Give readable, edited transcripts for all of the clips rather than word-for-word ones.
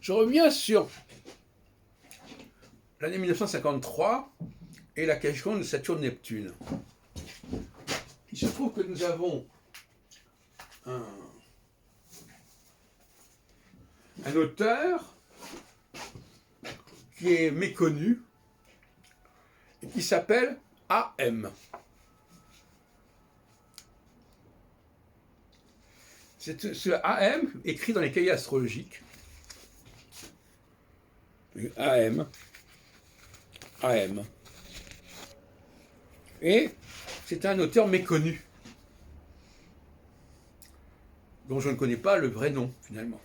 Je reviens sur l'année 1953 et la question de Saturne-Neptune. Il se trouve que nous avons un auteur qui est méconnu et qui s'appelle A.M. Ce A.M. écrit dans les cahiers astrologiques. A.M. A.M. Et c'est un auteur méconnu, dont je ne connais pas le vrai nom finalement,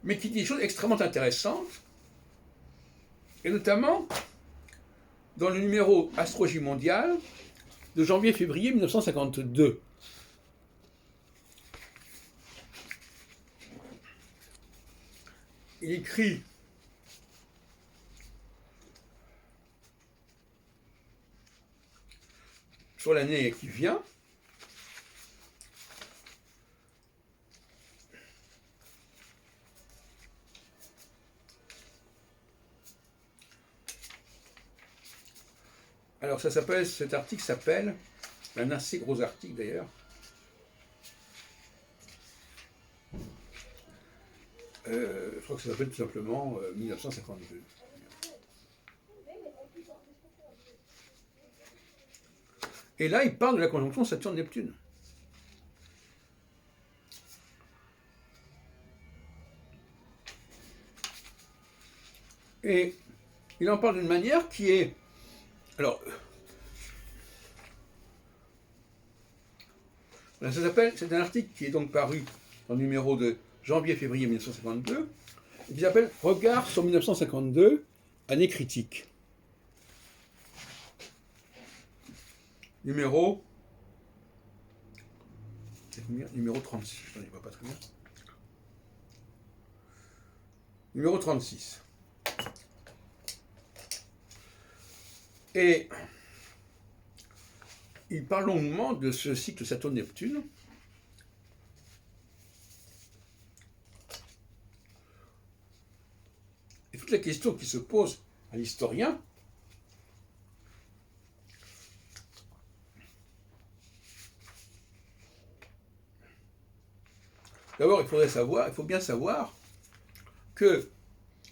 mais qui dit des choses extrêmement intéressantes, et notamment dans le numéro Astrologie mondiale de janvier-février 1952. Il écrit sur l'année qui vient. Alors cet article s'appelle, un assez gros article d'ailleurs, je crois que ça s'appelle tout simplement 1952. Et là, il parle de la conjonction Saturne-Neptune. Et il en parle d'une manière qui est... Alors, c'est un article qui est donc paru dans le numéro de janvier-février 1952, et qui s'appelle « Regard sur 1952, année critique ». Numéro 36, je ne vois pas très bien. Numéro 36. Et il parle longuement de ce cycle Saturne-Neptune. Et toutes les questions qui se posent à l'historien, d'abord, il faut bien savoir que,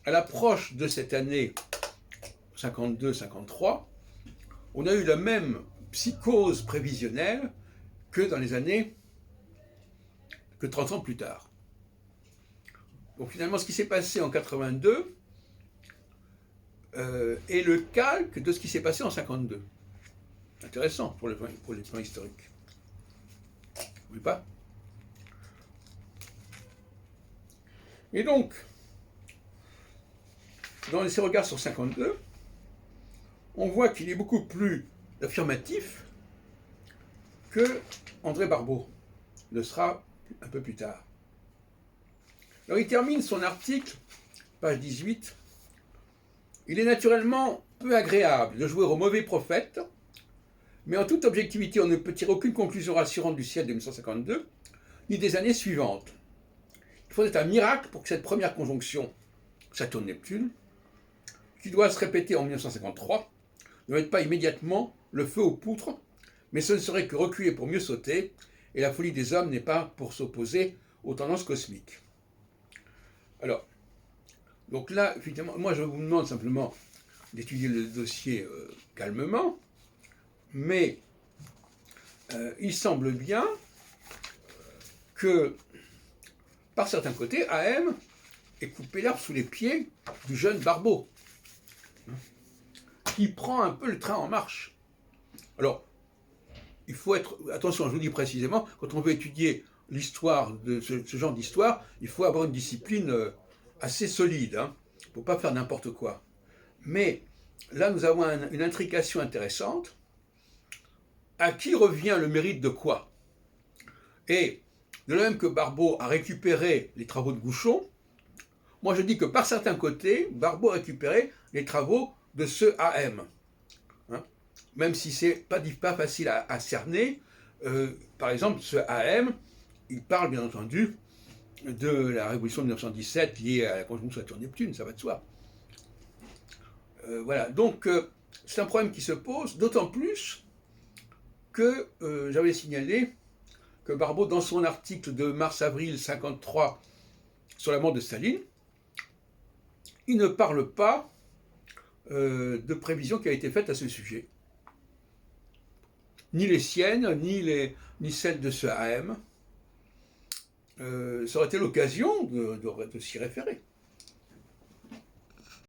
à l'approche de cette année 52-53, on a eu la même psychose prévisionnelle que dans les années que 30 ans plus tard. Donc finalement, ce qui s'est passé en 82 est le calque de ce qui s'est passé en 52. Intéressant pour les plans historiques. Oui pas? Et donc, dans ces regards sur 52, on voit qu'il est beaucoup plus affirmatif que André Barbeau le sera un peu plus tard. Alors il termine son article, page 18, « Il est naturellement peu agréable de jouer au mauvais prophète, mais en toute objectivité, on ne peut tirer aucune conclusion rassurante du ciel de 1952, ni des années suivantes. Il faudrait un miracle pour que cette première conjonction Saturne-Neptune, qui doit se répéter en 1953, ne mette pas immédiatement le feu aux poutres, mais ce ne serait que reculer pour mieux sauter, et la folie des hommes n'est pas pour s'opposer aux tendances cosmiques. » Alors, donc là, effectivement, moi je vous demande simplement d'étudier le dossier calmement, mais il semble bien que, par certains côtés, A.M. ait coupé l'herbe sous les pieds du jeune Barbeau, qui prend un peu le train en marche. Alors, il faut être... Attention, je vous dis précisément, quand on veut étudier l'histoire, de ce genre d'histoire, il faut avoir une discipline assez solide. Il ne faut pas faire n'importe quoi. Mais là, nous avons une intrication intéressante. À qui revient le mérite de quoi? Et de la même que Barbeau a récupéré les travaux de Gouchon, moi je dis que par certains côtés, Barbeau a récupéré les travaux de ce A.M. Même si ce n'est pas facile à cerner, par exemple, ce A.M., il parle bien entendu de la révolution de 1917 liée à la conjonction Saturne-Neptune, ça va de soi. Voilà, donc c'est un problème qui se pose, d'autant plus que j'avais signalé que Barbault, dans son article de mars-avril 1953 sur la mort de Staline, il ne parle pas de prévisions qui a été faite à ce sujet. Ni les siennes, ni celles de ce AM. Ça aurait été l'occasion de s'y référer.